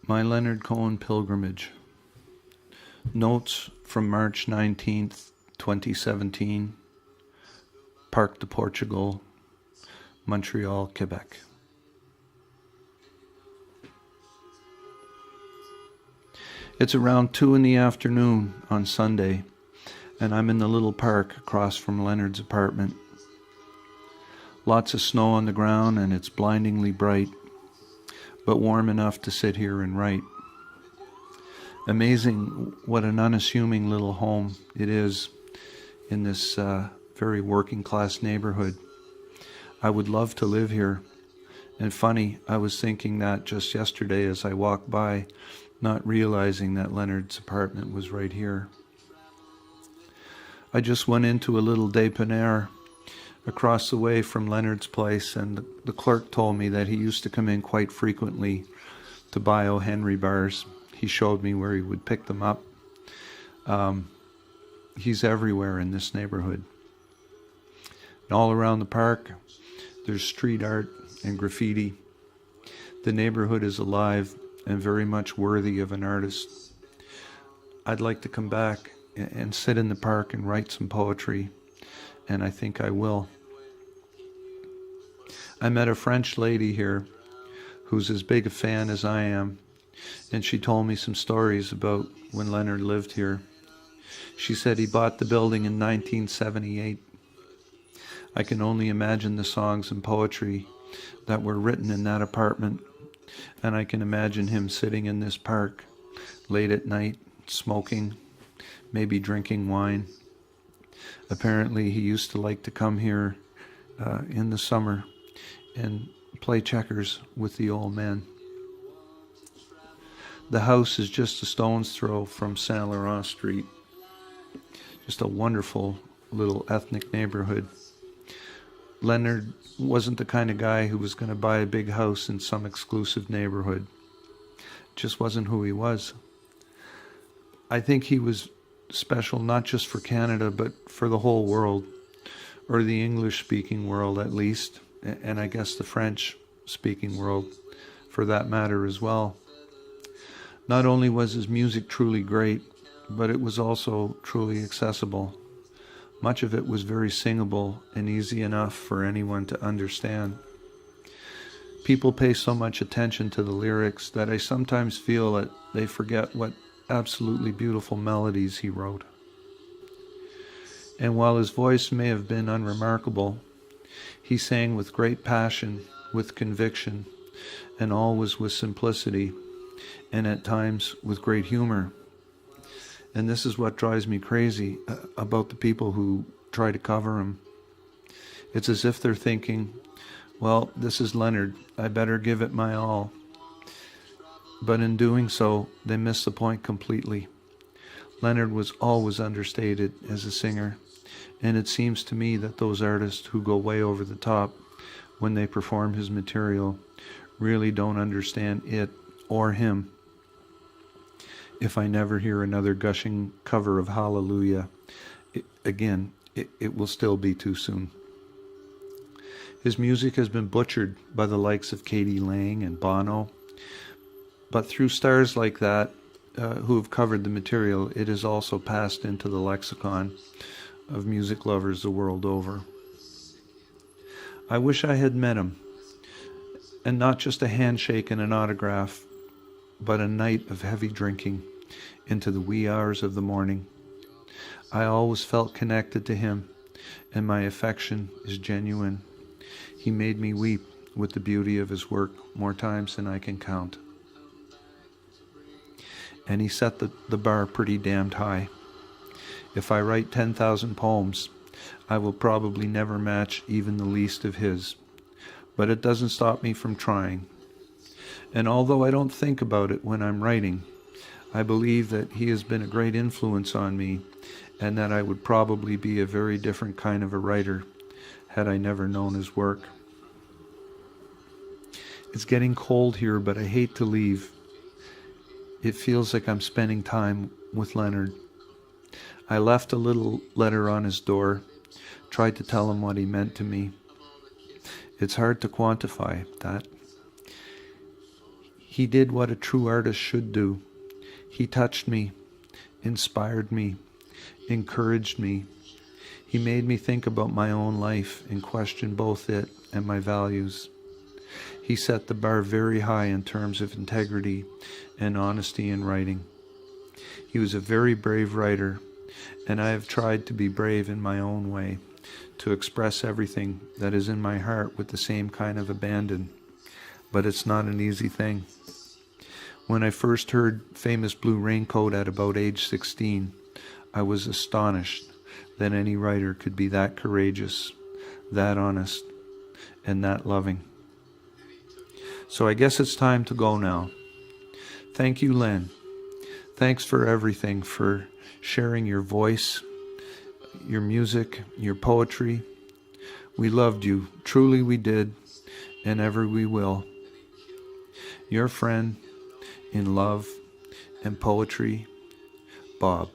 My Leonard Cohen pilgrimage. Notes from March 19th, 2017. Parc de Portugal, Montreal, Quebec. It's around 2 in the afternoon on Sunday, and I'm in the little park across from Leonard's apartment. Lots of snow on the ground, and it's blindingly bright, but warm enough to sit here and write. Amazing what an unassuming little home it is in this very working class neighborhood. I would love to live here. And funny, I was thinking that just yesterday as I walked by, not realizing that Leonard's apartment was right here. I just went into a little dépanneur across the way from Leonard's place, and the clerk told me that he used to come in quite frequently to buy O. Henry bars. He showed me where he would pick them up. He's everywhere in this neighborhood. And all around the park, there's street art and graffiti. The neighborhood is alive and very much worthy of an artist. I'd like to come back and sit in the park and write some poetry, and I think I will. I met a French lady here who's as big a fan as I am, and she told me some stories about when Leonard lived here. She said he bought the building in 1978. I can only imagine the songs and poetry that were written in that apartment, and I can imagine him sitting in this park late at night, smoking, maybe drinking wine. Apparently he used to like to come here in the summer and play checkers with the old men. The house is just a stone's throw from Saint Laurent Street. Just a wonderful little ethnic neighborhood. Leonard wasn't the kind of guy who was going to buy a big house in some exclusive neighborhood. Just wasn't who he was. I think he was special not just for Canada, but for the whole world, or the English-speaking world at least, and I guess the French-speaking world for that matter as well. Not only was his music truly great, but it was also truly accessible. Much of it was very singable and easy enough for anyone to understand. People pay so much attention to the lyrics that I sometimes feel that they forget what absolutely beautiful melodies he wrote. And while his voice may have been unremarkable, he sang with great passion, with conviction, and always with simplicity, and at times with great humor. And this is what drives me crazy about the people who try to cover him. It's as if they're thinking, well, this is Leonard, I better give it my all. But in doing so, they miss the point completely. Leonard was always understated as a singer, and it seems to me that those artists who go way over the top when they perform his material really don't understand it or him. If I never hear another gushing cover of Hallelujah, it will still be too soon. His music has been butchered by the likes of Katie Lang and Bono, but through stars like that who have covered the material, it has also passed into the lexicon of music lovers the world over. I wish I had met him, and not just a handshake and an autograph, but a night of heavy drinking into the wee hours of the morning. I always felt connected to him, and my affection is genuine. He made me weep with the beauty of his work more times than I can count. And he set the bar pretty damned high. If I write 10,000 poems, I will probably never match even the least of his. But it doesn't stop me from trying. And although I don't think about it when I'm writing, I believe that he has been a great influence on me, and that I would probably be a very different kind of a writer had I never known his work. It's getting cold here, but I hate to leave. It feels like I'm spending time with Leonard. I left a little letter on his door, tried to tell him what he meant to me. It's hard to quantify that. He did what a true artist should do. He touched me, inspired me, encouraged me. He made me think about my own life and question both it and my values. He set the bar very high in terms of integrity and honesty in writing. He was a very brave writer, and I have tried to be brave in my own way, to express everything that is in my heart with the same kind of abandon. But it's not an easy thing. When I first heard Famous Blue Raincoat at about age 16, I was astonished that any writer could be that courageous, that honest, and that loving. So I guess it's time to go now. Thank you, Len. Thanks for everything, for sharing your voice, your music, your poetry. We loved you. Truly we did, and ever we will. Your friend, in love and poetry, Bob.